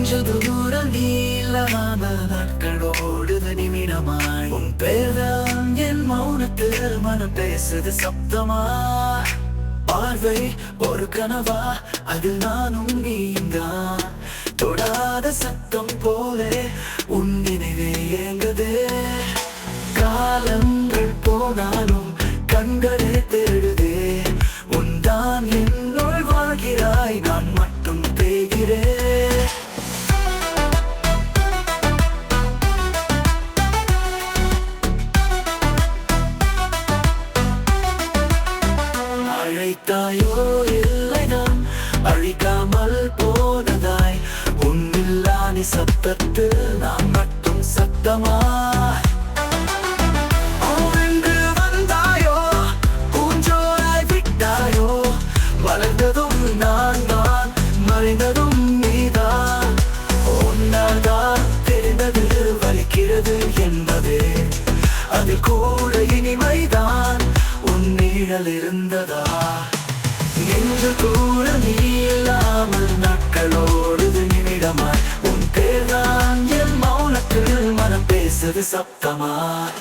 நெஞ்சு தூரம் நீளாம நாட்களோடுது நிமிடமாய் உன் பேர்தான் என் மௌனத்தில் மனம் பேசுது சப்தமா பார்வை ஒரு கனவா அதில் நானும் நீந்தான் தொடாத சத்தம் போலே உன் நினைவே ஏங்குதே காலங்கள் போனாலும் கண்களே தேடுதே உன்தான் என்னுள் வாழ்கிறாய் நான் மட்டும் தேய்கிறேன் அழைத்தாயோ இல்லை நான் அழிக்காமல் போனதாய் உன்னில்லானி சத்தத்தில் நான் மட்டும் சத்தமாய் வளர்ந்ததும் நான் தான் மறைந்ததும் நீதான் உன்னால் தான் தெரிந்தது வலிக்கிறது என்பதே அது கூட இனிமைதான் உன் நிழல் இருந்ததா நின்று கூட நீ இல்லாமல் நாட்களோடுது நிமிடமாய் உன் பேர்தான் என் மௌனத்தில் மனம் பேசுது சப்தமாய்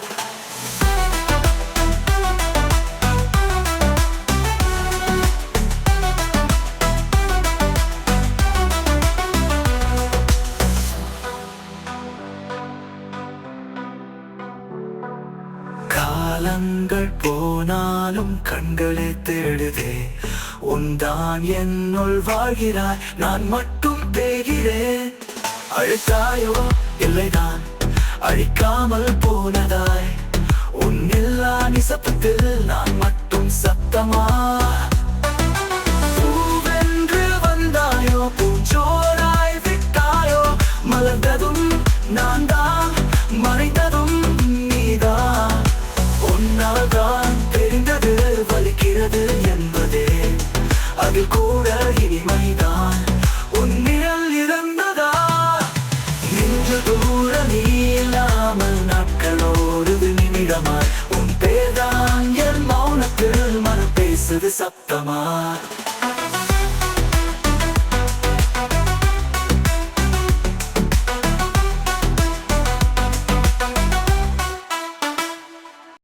காலங்கள் போனாலும் கண்களே தேடுதே உன்தான் என்னுள் வாழ்கிறாய் நான் மட்டும் தேய்கிறேன் அழைத்தாயோ இல்லைதான் அழிக்காமல் போனதாய் உன்னில்லா நிசப்தத்தில் நான் மட்டும் சத்தமா பூவென்று வந்தாயோ பூஞ்சோராய் விட்டாயோ மலர்ந்ததும் நான் தான் மறைந்ததும் நீதான் உன்னால்தான் தெரிந்தது வலிக்கிறது என்பதே அது கூட இனிமைதான் உன் நிழல் இருந்ததா நின்று தூர நீ இல்லாமல் நாட்களோடுது நிமிடமாய் உன் பேர்தான் என் மௌனத்தில் மனம் பேசுது சப்தமாய்